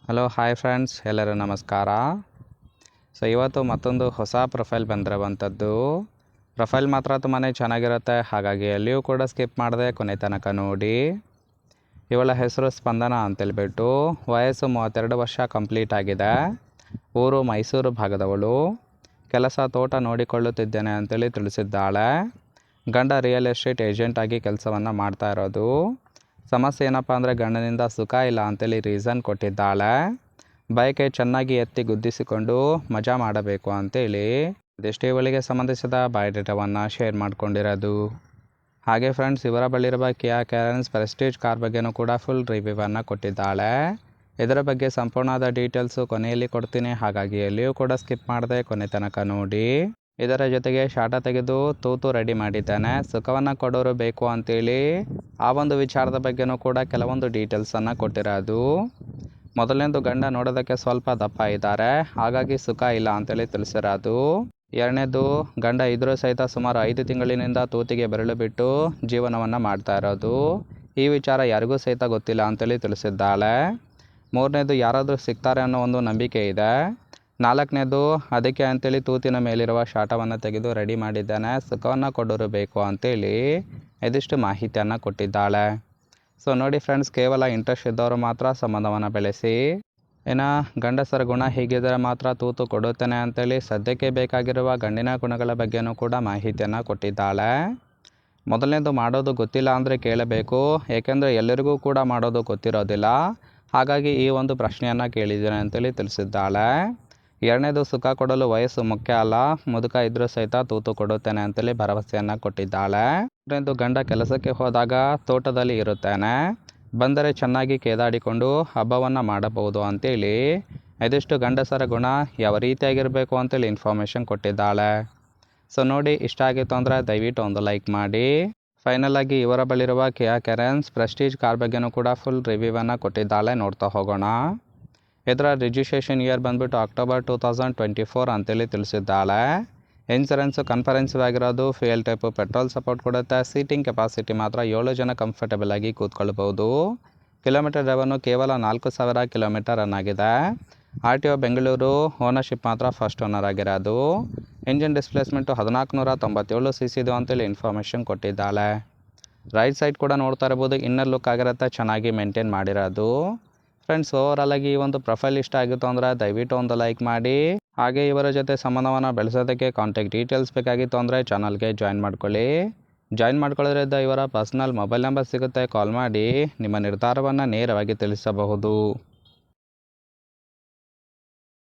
Hello hi friends, ಎಲ್ಲರೂ ನಮಸ್ಕಾರ. ಇವತ್ತು ಮತ್ತೊಂದು ಹೊಸ ಪ್ರೊಫೈಲ್ ಬಂದಿರುವಂಥದ್ದು. ಪ್ರೊಫೈಲ್ ಮಾತ್ರ ತುಂಬಾ ಚೆನ್ನಾಗಿರುತ್ತೆ, ಹಾಗಾಗಿ ಎಲ್ಲಿಯೂ ಕೂಡ ಸ್ಕಿಪ್ ಮಾಡದೆ ಕೊನೆ ತನಕ ನೋಡಿ. ಇವಳ ಹೆಸರು ಸ್ಪಂದನ ಅಂತೇಳ್ಬಿಟ್ಟು, ವಯಸ್ಸು 32 ವರ್ಷ ಕಂಪ್ಲೀಟ್ ಆಗಿದೆ. ಊರು ಮೈಸೂರು ಭಾಗದವಳು. ಕೆಲಸ ತೋಟ ನೋಡಿಕೊಳ್ಳುತ್ತಿದ್ದೇನೆ ಅಂತೇಳಿ ತಿಳಿಸಿದ್ದಾಳೆ. ಗಂಡ ರಿಯಲ್ ಎಸ್ಟೇಟ್ ಏಜೆಂಟ್ ಆಗಿ ಕೆಲಸವನ್ನು ಮಾಡ್ತಾ ಇರೋದು. ಸಮಸ್ಯೆ ಏನಪ್ಪ ಅಂದರೆ ಗಂಡನಿಂದ ಸುಖ ಇಲ್ಲ ಅಂತೇಳಿ ರೀಸನ್ ಕೊಟ್ಟಿದ್ದಾಳೆ. ಬೈಕೆ ಚೆನ್ನಾಗಿ ಎತ್ತಿ ಗುದ್ದಿಸಿಕೊಂಡು ಮಜಾ ಮಾಡಬೇಕು ಅಂತೇಳಿ ಅದೆಷ್ಟೇ ಇವಳಿಗೆ ಸಂಬಂಧಿಸಿದ ಬಯೋಡೇಟಾವನ್ನು ಶೇರ್ ಮಾಡ್ಕೊಂಡಿರೋದು. ಹಾಗೆ ಫ್ರೆಂಡ್ಸ್, ಇವರ ಬಳಿರುವ ಕಿಯಾ ಕ್ಯಾರೆನ್ಸ್ ಪ್ರೆಸ್ಟೀಜ್ ಕಾರ್ ಬಗ್ಗೆನೂ ಕೂಡ ಫುಲ್ ರಿವ್ಯೂವನ್ನು ಕೊಟ್ಟಿದ್ದಾಳೆ. ಇದರ ಬಗ್ಗೆ ಸಂಪೂರ್ಣವಾದ ಡೀಟೇಲ್ಸು ಕೊನೆಯಲ್ಲಿ ಕೊಡ್ತೀನಿ, ಹಾಗಾಗಿ ಎಲ್ಲಿಯೂ ಕೂಡ ಸ್ಕಿಪ್ ಮಾಡದೆ ಕೊನೆ ತನಕ ನೋಡಿ. ಇದರ ಜೊತೆಗೆ ಶಾಟ ತೆಗೆದು ತೂತು ರೆಡಿ ಮಾಡಿದ್ದಾನೆ. ಸುಖವನ್ನು ಕೊಡೋರು ಬೇಕು ಅಂತೇಳಿ ಆ ಒಂದು ವಿಚಾರದ ಬಗ್ಗೆನೂ ಕೂಡ ಕೆಲವೊಂದು ಡೀಟೇಲ್ಸನ್ನು ಕೊಟ್ಟಿರೋದು. ಮೊದಲನೇದು, ಗಂಡ ನೋಡೋದಕ್ಕೆ ಸ್ವಲ್ಪ ದಪ್ಪ ಇದ್ದಾರೆ, ಹಾಗಾಗಿ ಸುಖ ಇಲ್ಲ ಅಂತೇಳಿ ತಿಳಿಸಿರೋದು. ಎರಡನೇದು, ಗಂಡ ಇದ್ರೂ ಸಹಿತ ಸುಮಾರು 5 ತಿಂಗಳಿನಿಂದ ತೂತಿಗೆ ಬೆರಳು ಬಿಟ್ಟು ಜೀವನವನ್ನು ಮಾಡ್ತಾ ಇರೋದು. ಈ ವಿಚಾರ ಯಾರಿಗೂ ಸಹಿತ ಗೊತ್ತಿಲ್ಲ ಅಂತೇಳಿ ತಿಳಿಸಿದ್ದಾಳೆ. ಮೂರನೇದು, ಯಾರಾದರೂ ಸಿಗ್ತಾರೆ ಅನ್ನೋ ಒಂದು ನಂಬಿಕೆ ಇದೆ. ನಾಲ್ಕನೇದು, ಅದಕ್ಕೆ ಅಂತೇಳಿ ತೂತಿನ ಮೇಲಿರುವ ಶಾಟವನ್ನು ತೆಗೆದು ರೆಡಿ ಮಾಡಿದ್ದಾನೆ, ಸುಖವನ್ನು ಕೊಡೋರು ಬೇಕು ಅಂತೇಳಿ ಇದಿಷ್ಟು ಮಾಹಿತಿಯನ್ನು ಕೊಟ್ಟಿದ್ದಾಳೆ. ನೋಡಿ ಫ್ರೆಂಡ್ಸ್, ಕೇವಲ ಇಂಟ್ರೆಸ್ಟ್ ಇದ್ದವರು ಮಾತ್ರ ಸಂಬಂಧವನ್ನು ಬೆಳೆಸಿ. ಇನ್ನು ಗಂಡಸರ ಗುಣ ಹೀಗಿದ್ದರೆ ಮಾತ್ರ ತೂತು ಕೊಡುತ್ತೇನೆ ಅಂತೇಳಿ ಸದ್ಯಕ್ಕೆ ಬೇಕಾಗಿರುವ ಗಂಡಿನ ಗುಣಗಳ ಬಗ್ಗೆನೂ ಕೂಡ ಮಾಹಿತಿಯನ್ನು ಕೊಟ್ಟಿದ್ದಾಳೆ. ಮೊದಲನೇದು, ಮಾಡೋದು ಗೊತ್ತಿಲ್ಲ ಅಂದರೆ ಕೇಳಬೇಕು, ಏಕೆಂದರೆ ಎಲ್ಲರಿಗೂ ಕೂಡ ಮಾಡೋದು ಗೊತ್ತಿರೋದಿಲ್ಲ, ಹಾಗಾಗಿ ಈ ಒಂದು ಪ್ರಶ್ನೆಯನ್ನು ಕೇಳಿದ್ದೇನೆ ಅಂತೇಳಿ ತಿಳಿಸಿದ್ದಾಳೆ. ಎರಡನೇದು, ಸುಖ ಕೊಡಲು ವಯಸ್ಸು ಮುಖ್ಯ ಅಲ್ಲ, ಮುದುಕ ಇದ್ರೂ ಸಹಿತ ತೂತು ಕೊಡುತ್ತೇನೆ ಅಂತೇಳಿ ಭರವಸೆಯನ್ನು ಕೊಟ್ಟಿದ್ದಾಳೆ. ಮೂರನೇದು, ಗಂಡ ಕೆಲಸಕ್ಕೆ ಹೋದಾಗ ತೋಟದಲ್ಲಿ ಇರುತ್ತೇನೆ, ಬಂದರೆ ಚೆನ್ನಾಗಿ ಕೇದಾಡಿಕೊಂಡು ಹಬ್ಬವನ್ನು ಮಾಡಬಹುದು ಅಂತೇಳಿ ಇದಿಷ್ಟು ಗಂಡಸರ ಗುಣ ಯಾವ ರೀತಿಯಾಗಿರಬೇಕು ಅಂತೇಳಿ ಇನ್ಫಾರ್ಮೇಷನ್ ಕೊಟ್ಟಿದ್ದಾಳೆ. ನೋಡಿ, ಇಷ್ಟ ಆಗಿತ್ತು ಅಂದರೆ ದಯವಿಟ್ಟು ಒಂದು ಲೈಕ್ ಮಾಡಿ. ಫೈನಲ್ ಆಗಿ ಇವರ ಬಳಿರುವ ಕಿಯಾ ಕ್ಯಾರೆನ್ಸ್ ಪ್ರೆಸ್ಟೀಜ್ ಕಾರ್ ಬಗ್ಗೆನೂ ಕೂಡ ಫುಲ್ ರಿವ್ಯೂವನ್ನು ಕೊಟ್ಟಿದ್ದಾಳೆ, ನೋಡ್ತಾ ಹೋಗೋಣ. ಇದರ ರಿಜಿಸ್ಟ್ರೇಷನ್ ಇಯರ್ ಬಂದ್ಬಿಟ್ಟು ಅಕ್ಟೋಬರ್ 2024 ಅಂತೇಳಿ ತಿಳಿಸಿದ್ದಾಳೆ. ಇನ್ಸೂರೆನ್ಸು ಕನ್ಫರೆನ್ಸಿವ್ ಆಗಿರೋದು, ಫ್ಯೂಯಲ್ ಟೈಪು ಪೆಟ್ರೋಲ್ ಸಪೋರ್ಟ್ ಕೊಡುತ್ತೆ. ಸೀಟಿಂಗ್ ಕೆಪಾಸಿಟಿ ಮಾತ್ರ 7 ಜನ ಕಂಫರ್ಟಬಲ್ ಆಗಿ ಕೂತ್ಕೊಳ್ಬೋದು. ಕಿಲೋಮೀಟರ್ ಡ್ರೈವನ್ನು ಕೇವಲ 4000 ಕಿಲೋಮೀಟರ್ ರನ್ ಆಗಿದೆ. RTO ಬೆಂಗಳೂರು. ಓನರ್ಶಿಪ್ ಮಾತ್ರ ಫಸ್ಟ್ ಓನರ್ ಆಗಿರೋದು. ಇಂಜಿನ್ ಡಿಸ್ಪ್ಲೇಸ್ಮೆಂಟು 1497 cc ಇದು ಅಂತೇಳಿ ಇನ್ಫಾರ್ಮೇಷನ್ ಕೊಟ್ಟಿದ್ದಾಳೆ. ರೈಟ್ ಸೈಡ್ ಕೂಡ ನೋಡ್ತಾ ಇರ್ಬೋದು, ಇನ್ನರ್ ಲುಕ್ ಆಗಿರುತ್ತೆ, ಚೆನ್ನಾಗಿ ಮೇಂಟೈನ್ ಮಾಡಿರೋದು. ಫ್ರೆಂಡ್ಸ್, ಓವರಾಲ್ ಆಗಿ ಈ ಒಂದು ಪ್ರೊಫೈಲ್ ಇಷ್ಟ ಆಗಿತ್ತು ಅಂದರೆ ದಯವಿಟ್ಟು ಒಂದು ಲೈಕ್ ಮಾಡಿ. ಹಾಗೆ ಇವರ ಜೊತೆ ಸಂಬಂಧವನ್ನು ಬೆಳೆಸೋದಕ್ಕೆ ಕಾಂಟ್ಯಾಕ್ಟ್ ಡೀಟೇಲ್ಸ್ ಬೇಕಾಗಿತ್ತು ಅಂದರೆ ಚಾನಲ್ಗೆ ಜಾಯಿನ್ ಮಾಡ್ಕೊಳ್ಳಿ. ಜಾಯಿನ್ ಮಾಡ್ಕೊಳ್ಳೋದ್ರಿಂದ ಇವರ ಪರ್ಸನಲ್ ಮೊಬೈಲ್ ನಂಬರ್ ಸಿಗುತ್ತೆ, ಕಾಲ್ ಮಾಡಿ ನಿಮ್ಮ ನಿರ್ಧಾರವನ್ನು ನೇರವಾಗಿ ತಿಳಿಸಬಹುದು.